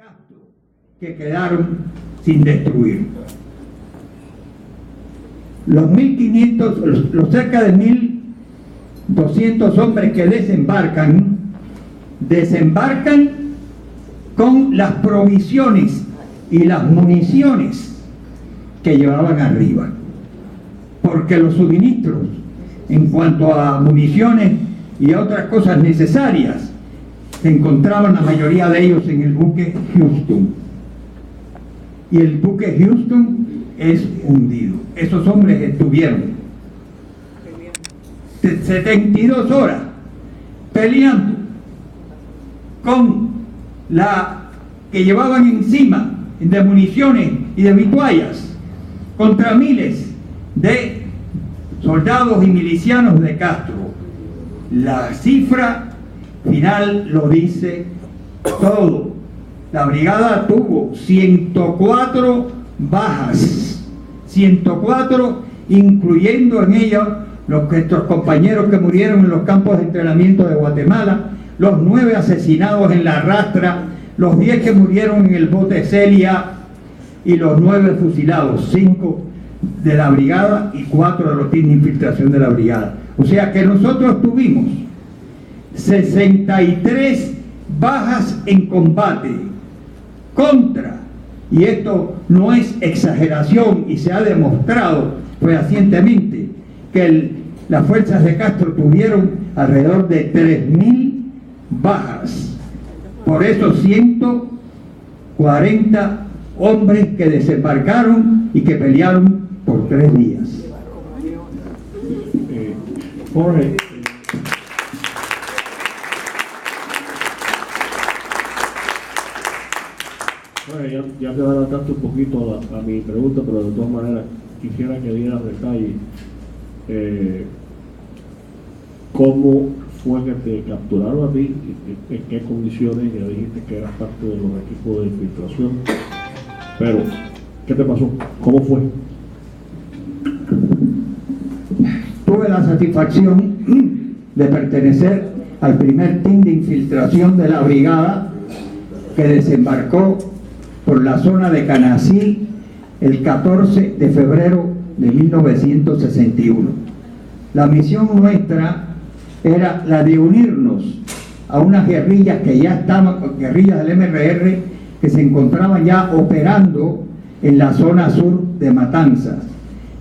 Castro que quedaron sin destruir. Los 1.500, los cerca de 1.200 hombres que desembarcan con las provisiones y las municiones que llevaban arriba, porque los suministros en cuanto a municiones y a otras cosas necesarias se encontraban la mayoría de ellos en el buque Houston, y el buque Houston es hundido. Esos hombres estuvieron 72 horas peleando con la que llevaban encima de municiones y de vituallas contra miles de soldados y milicianos de Castro. La cifra final lo dice todo. La brigada tuvo 104 bajas, 104, incluyendo en ellos nuestros compañeros que murieron en los campos de entrenamiento de Guatemala, los 9 asesinados en la Rastra, los 10 que murieron en el bote Celia y los 9 fusilados, 5 de la brigada y 4 de los teams de infiltración de la brigada. O sea que nosotros tuvimos 63 bajas en combate contra, y esto no es exageración y se ha demostrado fehacientemente que las fuerzas de Castro tuvieron alrededor de 3.000 bajas por esos 140 hombres que desembarcaron y que pelearon por 3 días. Jorge, ya te adelantaste un poquito a mi pregunta, pero de todas maneras quisiera que dieras detalles. ¿Cómo fue que te capturaron a ti? ¿En qué condiciones? Ya dijiste que eras parte de los equipos de infiltración, pero ¿qué te pasó? ¿Cómo fue? Tuve la satisfacción de pertenecer al primer team de infiltración de la brigada que desembarcó por la zona de Canacil el 14 de febrero de 1961. La misión nuestra era la de unirnos a unas guerrillas que ya estaban, guerrillas del MRR, que se encontraban ya operando en la zona sur de Matanzas,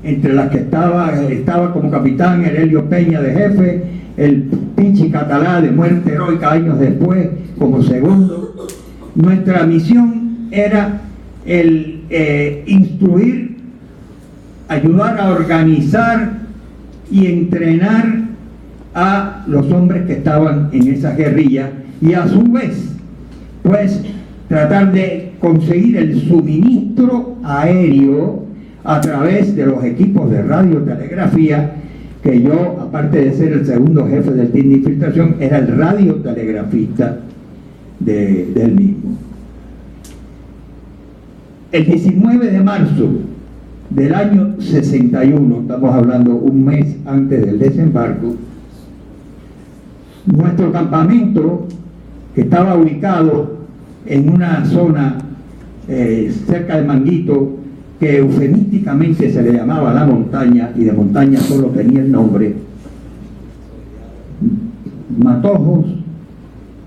entre las que estaba como capitán Herelio Peña de jefe, el Pichi Catalá de muerte heroica años después como segundo. Nuestra misión era el instruir, ayudar a organizar y entrenar a los hombres que estaban en esa guerrilla, y a su vez pues tratar de conseguir el suministro aéreo a través de los equipos de radiotelegrafía, que yo, aparte de ser el segundo jefe del team de infiltración, era el radiotelegrafista del mismo. El 19 de marzo del año 61, estamos hablando un mes antes del desembarco, nuestro campamento, que estaba ubicado en una zona cerca de Manguito, que eufemísticamente se le llamaba La Montaña, y de montaña solo tenía el nombre, matojos,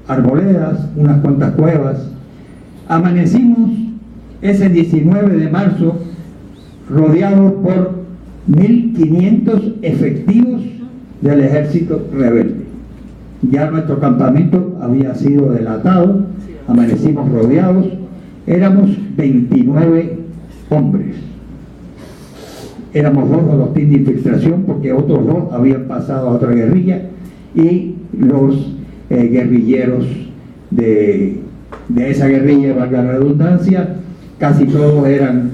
arboledas, unas cuantas cuevas. Amanecimos ese 19 de marzo rodeados por 1.500 efectivos del ejército rebelde. Ya nuestro campamento había sido delatado, amanecimos rodeados, éramos 29 hombres. Éramos 2 de los teams de infiltración, porque otros 2 habían pasado a otra guerrilla, y los guerrilleros de esa guerrilla, valga la redundancia, casi todos eran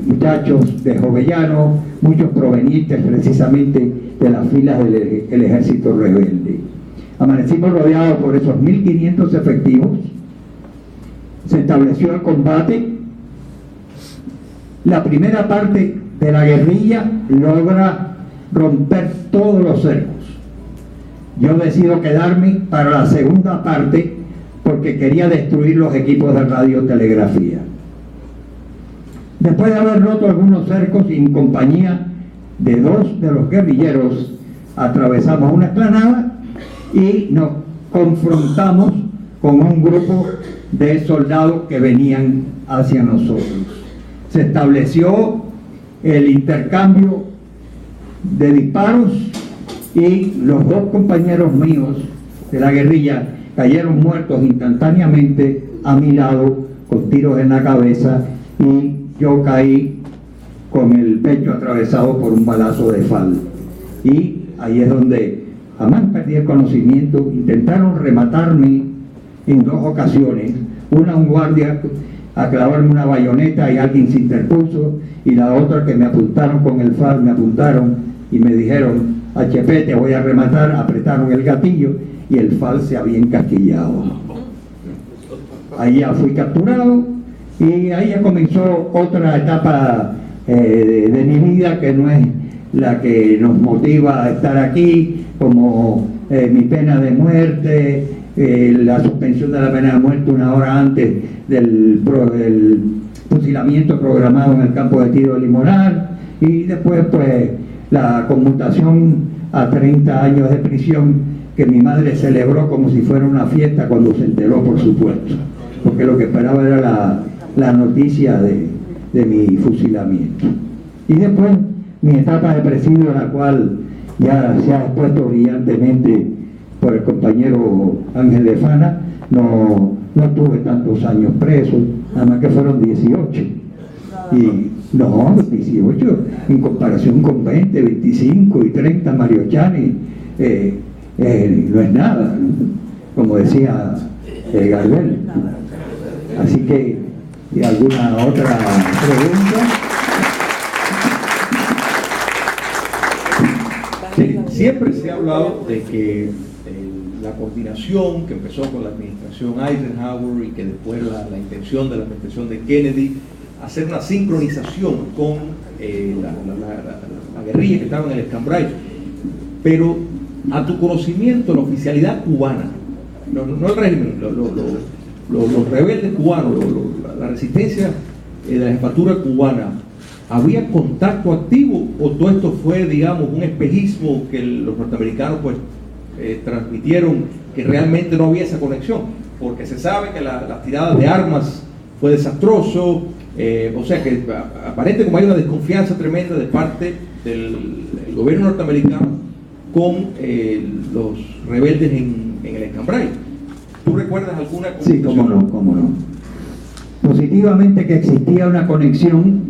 muchachos de Jovellano, muchos provenientes precisamente de las filas del ejército rebelde. Amanecimos rodeados por esos 1.500 efectivos. Se estableció el combate. La primera parte de la guerrilla logra romper todos los cercos. Yo decido quedarme para la segunda parte, porque quería destruir los equipos de radiotelegrafía. Después de haber roto algunos cercos y en compañía de 2 de los guerrilleros, atravesamos una explanada y nos confrontamos con un grupo de soldados que venían hacia nosotros. Se estableció el intercambio de disparos y los 2 compañeros míos de la guerrilla cayeron muertos instantáneamente a mi lado con tiros en la cabeza, y yo caí con el pecho atravesado por un balazo de FAL. Y ahí es donde jamás perdí el conocimiento. Intentaron rematarme en 2 ocasiones, una un guardia a clavarme una bayoneta y alguien se interpuso, y la otra que me apuntaron con el FAL, me apuntaron y me dijeron: HP, te voy a rematar. Apretaron el gatillo y el FAL se había encasquillado. Ahí ya fui capturado y ahí ya comenzó otra etapa de mi vida, que no es la que nos motiva a estar aquí, como mi pena de muerte, la suspensión de la pena de muerte 1 hora antes del fusilamiento programado en el campo de tiro de Limonar, y después pues la conmutación a 30 años de prisión, que mi madre celebró como si fuera una fiesta cuando se enteró, por supuesto, porque lo que esperaba era la noticia de mi fusilamiento. Y después mi etapa de presidio, la cual ya se ha expuesto brillantemente por el compañero Ángel de Fana. No tuve tantos años preso, nada más que fueron 18. Y no, 18 en comparación con 20, 25 y 30 Mario Chani, no es nada, ¿no? Como decía Gardel. Así que, ¿y alguna otra pregunta? Sí, siempre se ha hablado de que la coordinación que empezó con la administración Eisenhower y que después la intención de la administración de Kennedy, hacer una sincronización con la guerrilla que estaba en el Escambray. Pero a tu conocimiento, la oficialidad cubana, no el régimen, los rebeldes cubanos, la resistencia de la jefatura cubana, ¿había contacto activo o todo esto fue, digamos, un espejismo que los norteamericanos pues transmitieron, que realmente no había esa conexión? Porque se sabe que la tirada de armas fue desastroso, o sea que aparente como hay una desconfianza tremenda de parte del gobierno norteamericano con los rebeldes en el Escambray. ¿Tú recuerdas alguna conexión? Sí, cómo no. Positivamente que existía una conexión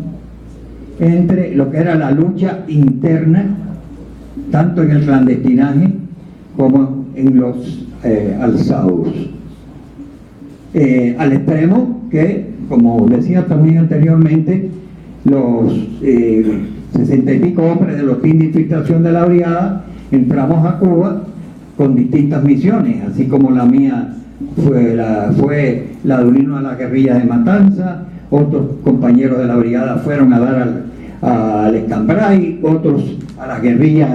entre lo que era la lucha interna, tanto en el clandestinaje como en los alzados. Al extremo que, como decía también anteriormente, los 60 y pico hombres de los teams de infiltración de la brigada entramos a Cuba con distintas misiones, así como la mía fue la de unirnos a la guerrilla de Matanza. Otros compañeros de la brigada fueron a dar al Escambray, otros a las guerrillas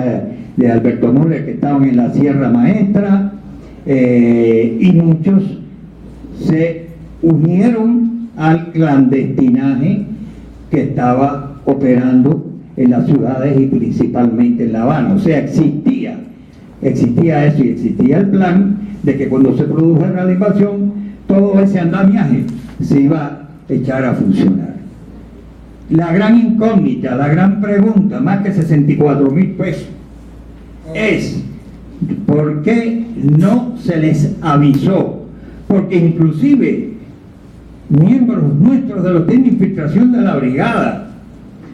de Alberto Moller que estaban en la Sierra Maestra, y muchos se unieron al clandestinaje que estaba operando en las ciudades y principalmente en La Habana. O sea, existía eso, y existía el plan de que cuando se produjera la invasión, todo ese andamiaje se iba a echar a funcionar. La gran incógnita, la gran pregunta, más que 64,000 pesos, es ¿por qué no se les avisó? Porque inclusive miembros nuestros de los teams de infiltración de la brigada,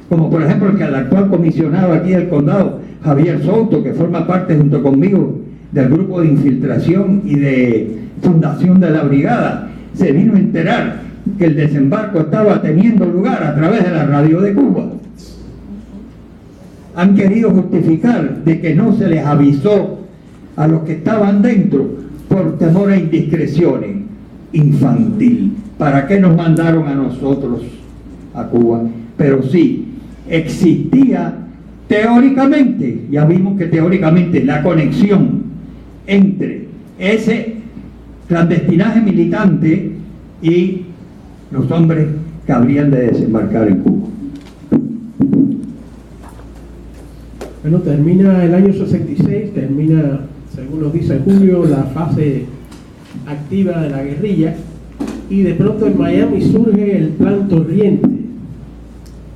como por ejemplo el actual comisionado aquí del condado, Javier Souto, que forma parte junto conmigo del grupo de infiltración y de fundación de la brigada, se vino a enterar que el desembarco estaba teniendo lugar a través de la radio de Cuba. Han querido justificar de que no se les avisó a los que estaban dentro por temor a indiscreciones. Infantil. ¿Para qué nos mandaron a nosotros a Cuba? Pero sí, existía teóricamente, ya vimos que teóricamente la conexión entre ese clandestinaje militante y los hombres que habrían de desembarcar en Cuba. Bueno, termina el año 66, termina, según nos dice Julio, la fase activa de la guerrilla, y de pronto en Miami surge el Plan Torriente.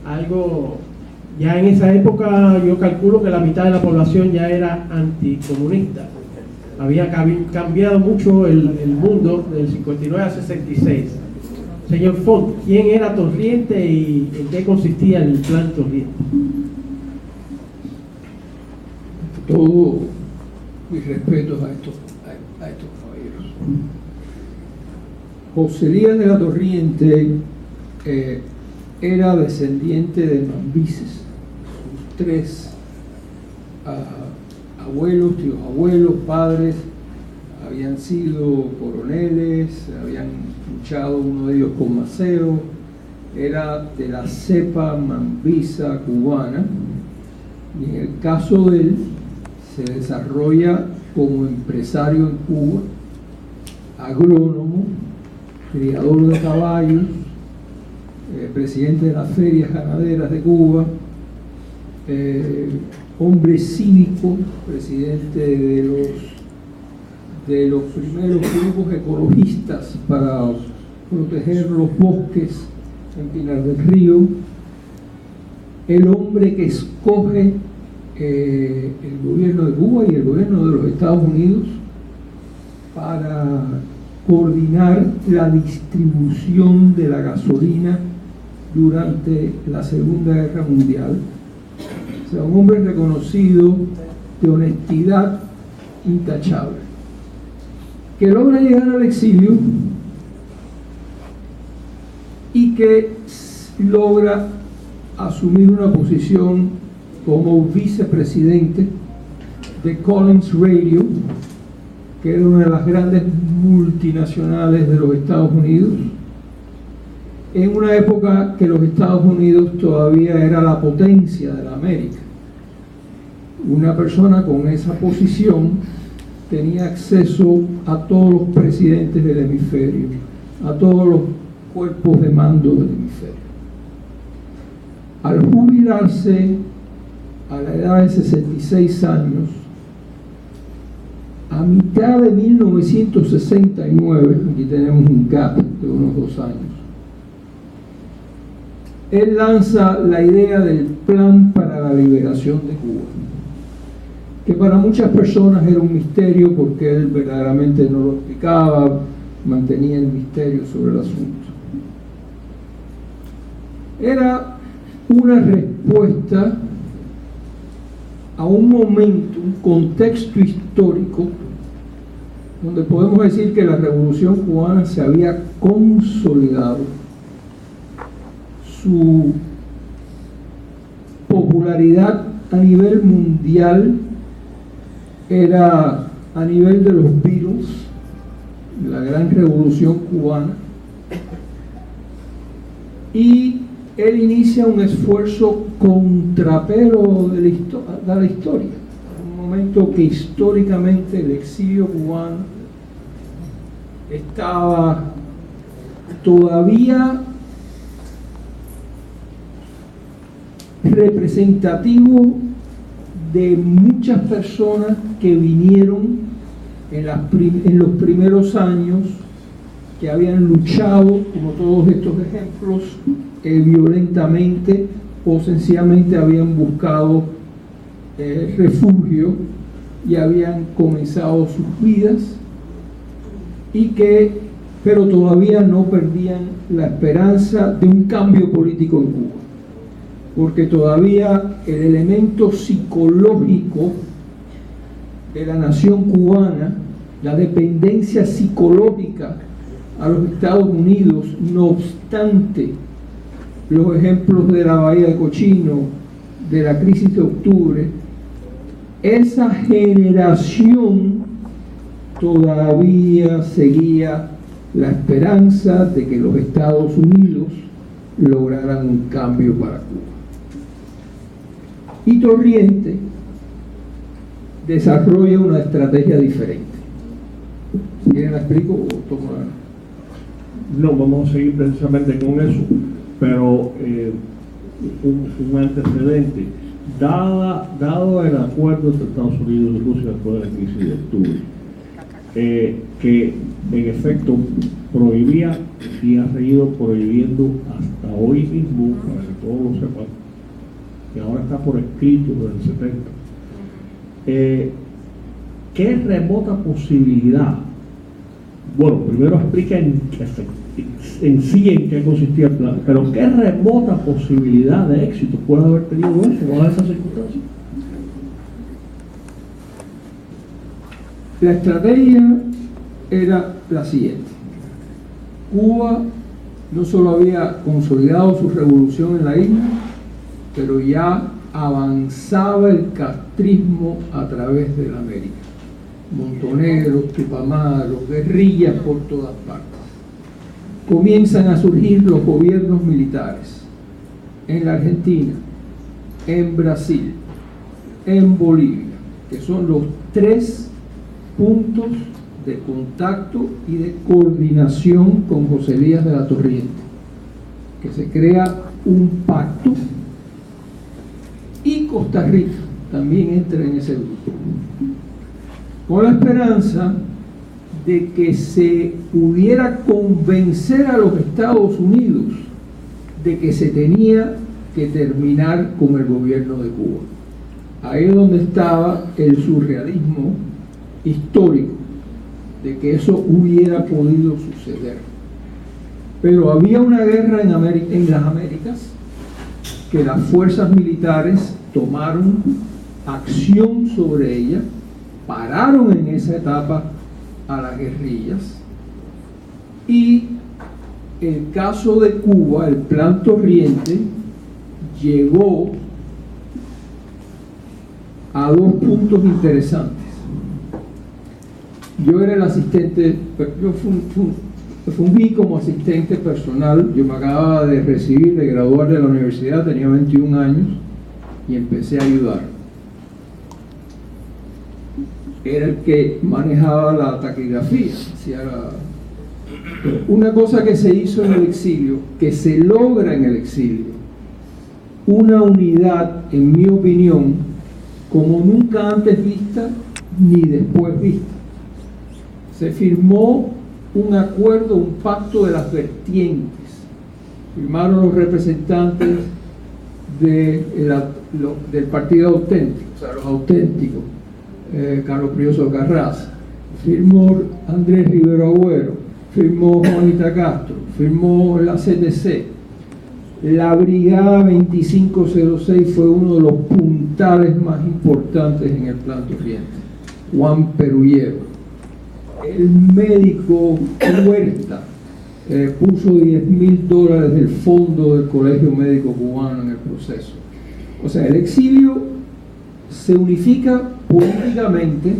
Algo, ya en esa época yo calculo que la mitad de la población ya era anticomunista. Había cambiado mucho el mundo del 59 al 66. Señor Font, ¿quién era Torriente y en qué consistía el Plan Torriente? Todo mis respetos a estos caballeros. José Elías de la Torriente era descendiente de mambises. Sus tres abuelos, tíos abuelos, padres habían sido coroneles, habían luchado, uno de ellos con Maceo, era de la cepa mambisa cubana, y en el caso de él se desarrolla como empresario en Cuba, agrónomo, criador de caballos, presidente de las ferias ganaderas de Cuba, hombre cívico, presidente de los primeros grupos ecologistas para proteger los bosques en Pinar del Río, el hombre que escoge el gobierno de Cuba y el gobierno de los Estados Unidos para coordinar la distribución de la gasolina durante la Segunda Guerra Mundial. O sea, un hombre reconocido de honestidad intachable, que logra llegar al exilio y que logra asumir una posición como vicepresidente de Collins Radio, que era una de las grandes multinacionales de los Estados Unidos, en una época que los Estados Unidos todavía era la potencia de la América. Una persona con esa posición tenía acceso a todos los presidentes del hemisferio, a todos los cuerpos de mando del hemisferio. Al jubilarse a la edad de 66 años, a mitad de 1969, aquí tenemos un gap de unos 2 años, él lanza la idea del Plan para la Liberación de Cuba, que para muchas personas era un misterio porque él verdaderamente no lo explicaba, mantenía el misterio sobre el asunto. Era una respuesta a un momento, un contexto histórico donde podemos decir que la Revolución Cubana se había consolidado, su popularidad a nivel mundial era a nivel de los Beatles, la gran Revolución Cubana, y él inicia un esfuerzo contrapelo de la historia, un momento que históricamente el exilio cubano estaba todavía representativo de muchas personas que vinieron en los primeros años, que habían luchado, como todos estos ejemplos, violentamente o sencillamente habían buscado refugio y habían comenzado sus vidas, pero todavía no perdían la esperanza de un cambio político en Cuba, porque todavía el elemento psicológico de la nación cubana, la dependencia psicológica a los Estados Unidos, no obstante los ejemplos de la Bahía de Cochino, de la crisis de octubre, esa generación todavía seguía la esperanza de que los Estados Unidos lograran un cambio para Cuba. Y Torriente desarrolla una estrategia diferente. Si quieren la explico o tomo la... No, vamos a seguir precisamente con eso, pero un antecedente. Dado el acuerdo entre Estados Unidos y Rusia después de la crisis de octubre, que en efecto prohibía y ha seguido prohibiendo hasta hoy mismo, para que todos lo sepan, que ahora está por escrito desde el 70, ¿qué remota posibilidad? Bueno, primero explica en sí en qué consistía el plan, pero ¿qué remota posibilidad de éxito puede haber tenido eso bajo esas circunstancias? La estrategia era la siguiente. Cuba no solo había consolidado su revolución en la isla, pero ya avanzaba el castrismo a través de la América. Montoneros, Tupamaros, guerrillas por todas partes. Comienzan a surgir los gobiernos militares en la Argentina, en Brasil, en Bolivia, que son los 3 puntos de contacto y de coordinación con José Elías de la Torriente, que se crea un pacto, y Costa Rica también entra en ese grupo, con la esperanza de que se pudiera convencer a los Estados Unidos de que se tenía que terminar con el gobierno de Cuba. Ahí es donde estaba el surrealismo histórico de que eso hubiera podido suceder. Pero había una guerra en las Américas que las fuerzas militares tomaron acción sobre ella, pararon en esa etapa a las guerrillas, y el caso de Cuba, el Plan Torriente, llegó a 2 puntos interesantes. Yo era el asistente, yo fungí como asistente personal. Yo me acababa de recibir, de graduar de la universidad, tenía 21 años y empecé a ayudar. Era el que manejaba la taquigrafía. Una cosa que se hizo en el exilio, que se logra en el exilio, una unidad, en mi opinión, como nunca antes vista ni después vista. Se firmó un acuerdo, un pacto de las vertientes. Firmaron los representantes del Partido Auténtico, o sea, los auténticos, Carlos Prioso Carrasco, firmó Andrés Rivero Agüero, firmó Juanita Castro, firmó la CTC. La Brigada 2506 fue uno de los puntales más importantes en el Plan Torriente. Juan Perullero. El médico Huerta puso $10,000 del fondo del Colegio Médico Cubano en el proceso. O sea, el exilio se unifica políticamente.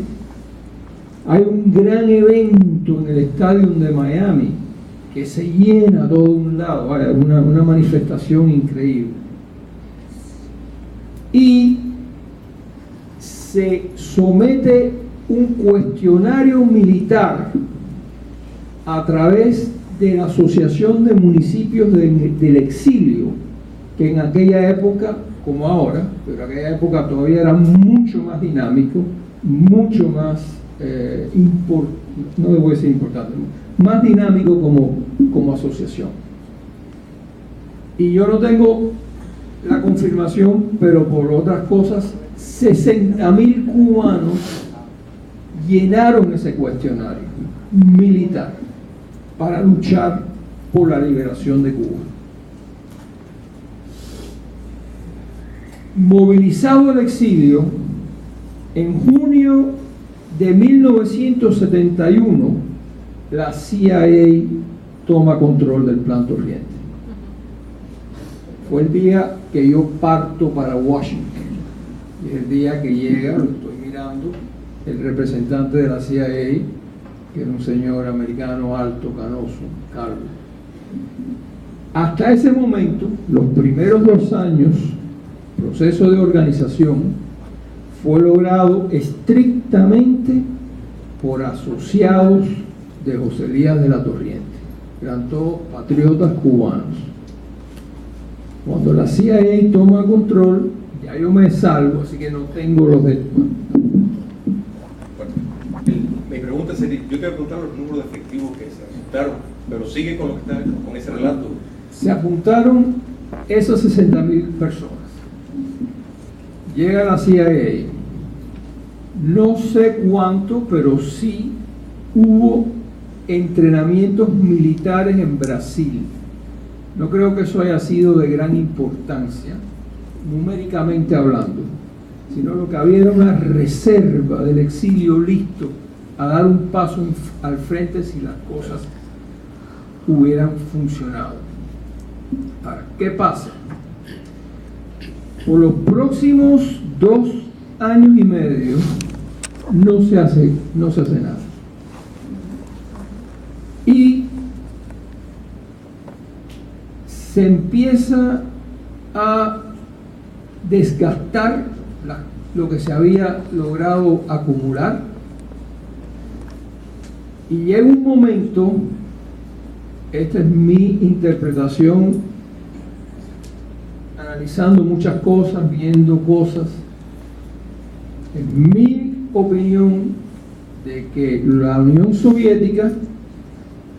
Hay un gran evento en el estadio de Miami que se llena todo un lado, una manifestación increíble. Y se somete un cuestionario militar a través de la Asociación de Municipios del Exilio, que en aquella época, como ahora, pero en aquella época todavía era mucho más dinámico, mucho más no debo decir importante, más dinámico como asociación. Y yo no tengo la confirmación, pero por otras cosas, 60,000 cubanos llenaron ese cuestionario militar para luchar por la liberación de Cuba. Movilizado el exilio, en junio de 1971, la CIA toma control del Plan Torriente. Fue el día que yo parto para Washington. Y es el día que llega, lo estoy mirando, el representante de la CIA, que era un señor americano alto, canoso, calvo. Hasta ese momento, los primeros 2 años, proceso de organización fue logrado estrictamente por asociados de José Elías de la Torriente. Eran todos patriotas cubanos. Cuando la CIA toma control, ya yo me salgo, así que no tengo los de... Mi pregunta sería, yo te voy a preguntar los números de efectivos que se ajustaron, pero sigue con lo que está con ese relato. Se apuntaron esas 60.000 personas. Llega la CIA. No sé cuánto, pero sí hubo entrenamientos militares en Brasil. No creo que eso haya sido de gran importancia, numéricamente hablando, sino lo que había era una reserva del exilio listo a dar un paso al frente si las cosas hubieran funcionado. Ahora, ¿qué pasa? Por los próximos 2 años y medio no se hace nada. Y se empieza a desgastar lo que se había logrado acumular, y llega un momento, esta es mi interpretación, analizando muchas cosas, viendo cosas, en mi opinión, de que la Unión Soviética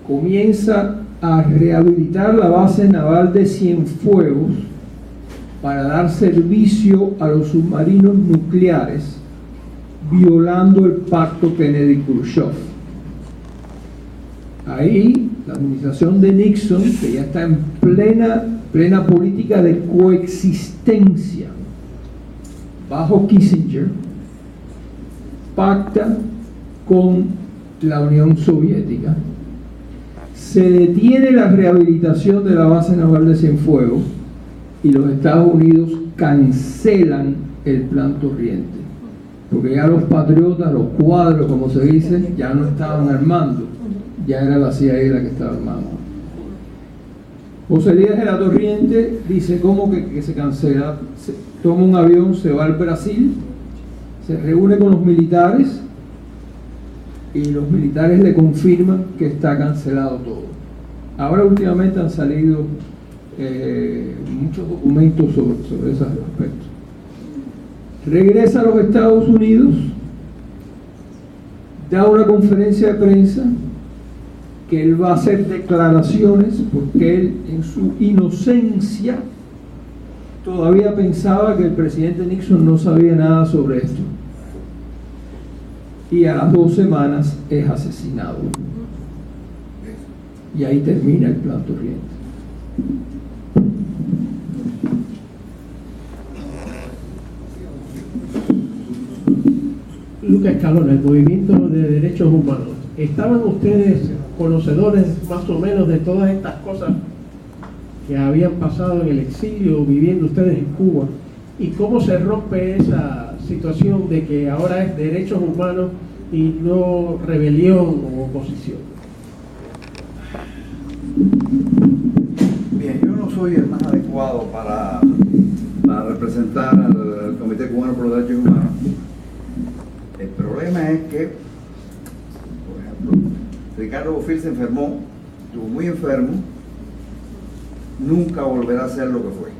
comienza a rehabilitar la base naval de Cienfuegos para dar servicio a los submarinos nucleares, violando el pacto Kennedy-Khrushchev. Ahí la administración de Nixon, que ya está en plena política de coexistencia bajo Kissinger, pacta con la Unión Soviética. Se detiene la rehabilitación de la base naval de Cienfuegos y los Estados Unidos cancelan el Plan Torriente, porque ya los patriotas, los cuadros, como se dice, ya no estaban armando, ya era la CIA la que estaba armando. José Elías de la Torriente dice, ¿cómo que se cancela? Toma un avión, se va al Brasil, se reúne con los militares y los militares le confirman que está cancelado todo. Ahora últimamente han salido muchos documentos sobre esos aspectos. Regresa a los Estados Unidos, da una conferencia de prensa que él va a hacer declaraciones porque él en su inocencia todavía pensaba que el presidente Nixon no sabía nada sobre esto, y a las 2 semanas es asesinado, y ahí termina el Plan Torriente. Lucas Escalona, el movimiento de derechos humanos. ¿Estaban ustedes conocedores más o menos de todas estas cosas que habían pasado en el exilio, viviendo ustedes en Cuba? ¿Y cómo se rompe esa situación de que ahora es derechos humanos y no rebelión o oposición? Bien, yo no soy el más adecuado para representar al Comité Cubano por los Derechos Humanos. El problema es que, por ejemplo, Ricardo Bofill se enfermó, estuvo muy enfermo, nunca volverá a ser lo que fue.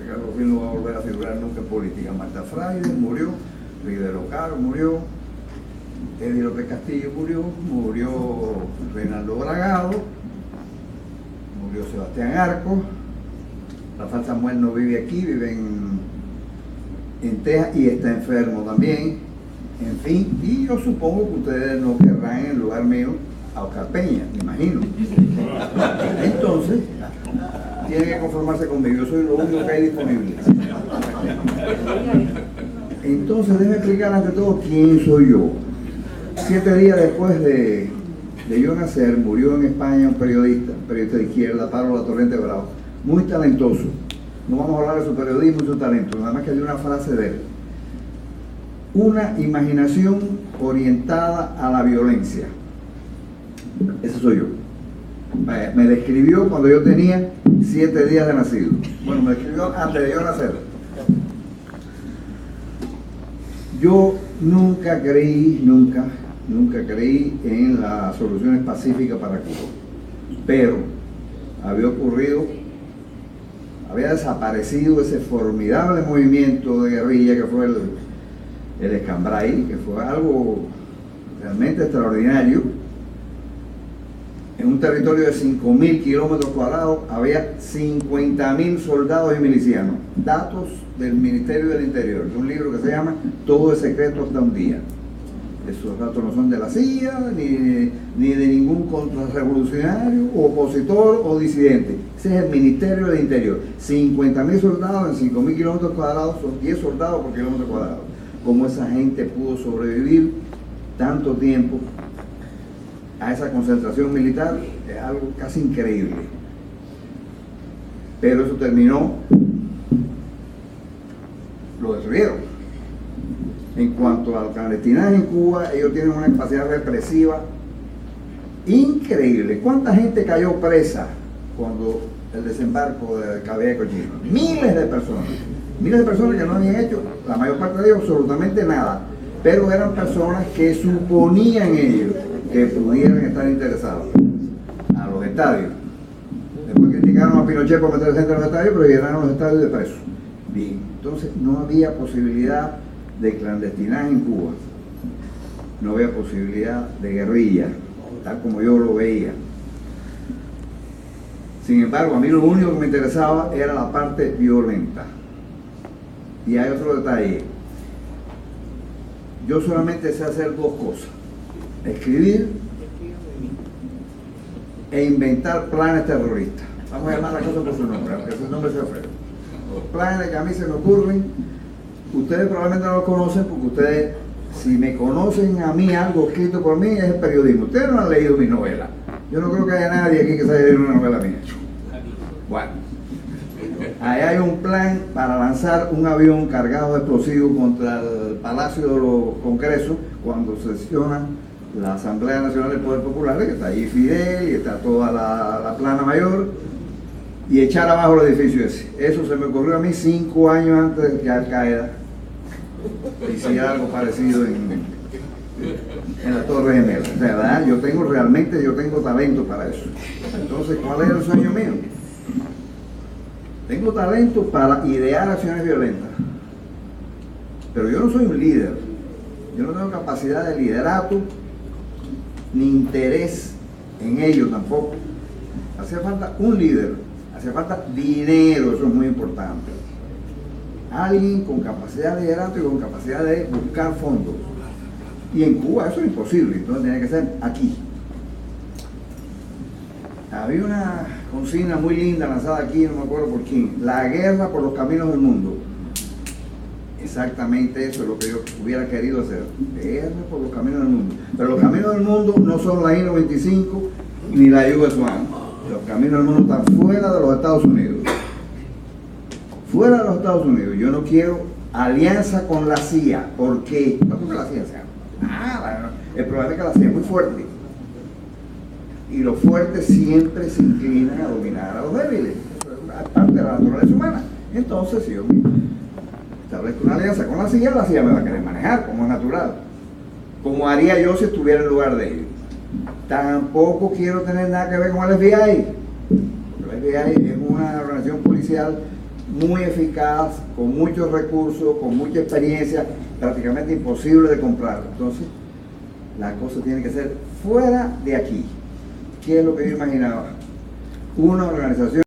Ricardo Bofill no va a volver a figurar nunca en política. Marta Fraides murió, Rivero Caro murió, Eddie López Castillo murió Reinaldo Bragado, murió Sebastián Arcos, Rafael Samuel no vive aquí, vive en Texas y está enfermo también. En fin, y yo supongo que ustedes no querrán en lugar mío a Oscar Peña, me imagino. Entonces, tienen que conformarse conmigo, yo soy lo único que hay disponible. Entonces, déjenme explicar ante todo quién soy yo. 7 días después de yo nacer, murió en España un periodista de izquierda, Pablo La Torriente Bravo, muy talentoso. No vamos a hablar de su periodismo y su talento, nada más que hay una frase de él. Una imaginación orientada a la violencia. Ese soy yo. Me describió cuando yo tenía 7 días de nacido. Bueno, me describió antes de yo nacer. Yo nunca creí, nunca creí en las soluciones pacíficas para Cuba. Pero había desaparecido ese formidable movimiento de guerrilla que fue el Escambray, que fue algo realmente extraordinario. En un territorio de 5.000 kilómetros cuadrados había 50.000 soldados y milicianos. Datos del Ministerio del Interior, de un libro que se llama Todo es secreto hasta un día. Esos datos no son de la CIA, ni de ningún contrarrevolucionario, opositor o disidente. Ese es el Ministerio del Interior. 50.000 soldados en 5.000 kilómetros cuadrados, son 10 soldados por kilómetro cuadrado. ¿Cómo esa gente pudo sobrevivir tanto tiempo a esa concentración militar? Es algo casi increíble. Pero eso terminó, lo destruyeron. En cuanto al clandestinaje en Cuba, ellos tienen una capacidad represiva increíble. ¿Cuánta gente cayó presa cuando el desembarco de Cabella de Cochino? Miles de personas que no habían hecho, la mayor parte de ellos, absolutamente nada, pero eran personas que suponían ellos que pudieran estar interesados. A los estadios. Después criticaron a Pinochet por meter gente en los estadios, pero llenaron los estadios de presos. Bien, entonces no había posibilidad de clandestinaje en Cuba, no había posibilidad de guerrilla, tal como yo lo veía. Sin embargo, a mí lo único que me interesaba era la parte violenta. Y hay otro detalle. Yo solamente sé hacer dos cosas: escribir e inventar planes terroristas. Vamos a llamar la cosa por su nombre, aunque su nombre sea feo. Los planes que a mí se me ocurren, ustedes probablemente no los conocen porque ustedes, si me conocen a mí algo escrito por mí, es el periodismo. Ustedes no han leído mi novela. Yo no creo que haya nadie aquí que se haya leído una novela mía. Bueno, ahí hay un plan para lanzar un avión cargado de explosivos contra el Palacio de los Congresos cuando sesiona la Asamblea Nacional del Poder Popular, que está ahí Fidel y está toda la plana mayor, y echar abajo el edificio ese. Eso se me ocurrió a mí 5 años antes de que Al Qaeda hiciera algo parecido en la Torre Gemela. O sea, ¿verdad? Yo tengo talento para eso. Entonces, ¿cuál es el sueño mío? Tengo talento para idear acciones violentas, pero yo no soy un líder. Yo no tengo capacidad de liderato ni interés en ello tampoco. Hace falta un líder, hace falta dinero, eso es muy importante. Alguien con capacidad de liderato y con capacidad de buscar fondos. Y en Cuba eso es imposible, entonces tiene que ser aquí. Había una consigna muy linda lanzada aquí, no me acuerdo por quién: la guerra por los caminos del mundo. Exactamente eso es lo que yo hubiera querido hacer, guerra por los caminos del mundo. Pero los caminos del mundo no son la I-95 ni la Yugoslávia. Los caminos del mundo están fuera de los Estados Unidos. Fuera de los Estados Unidos. Yo no quiero alianza con la CIA. ¿Por qué? No porque la CIA sea. El problema es que la CIA es muy fuerte. Y los fuertes siempre se inclinan a dominar a los débiles. Es parte de la naturaleza humana. Entonces, si yo establezco una alianza con la CIA me va a querer manejar, como es natural. Como haría yo si estuviera en lugar de ellos. Tampoco quiero tener nada que ver con el FBI. El FBI es una organización policial muy eficaz, con muchos recursos, con mucha experiencia, prácticamente imposible de comprar. Entonces, la cosa tiene que ser fuera de aquí. ¿Qué es lo que yo imaginaba? Una organización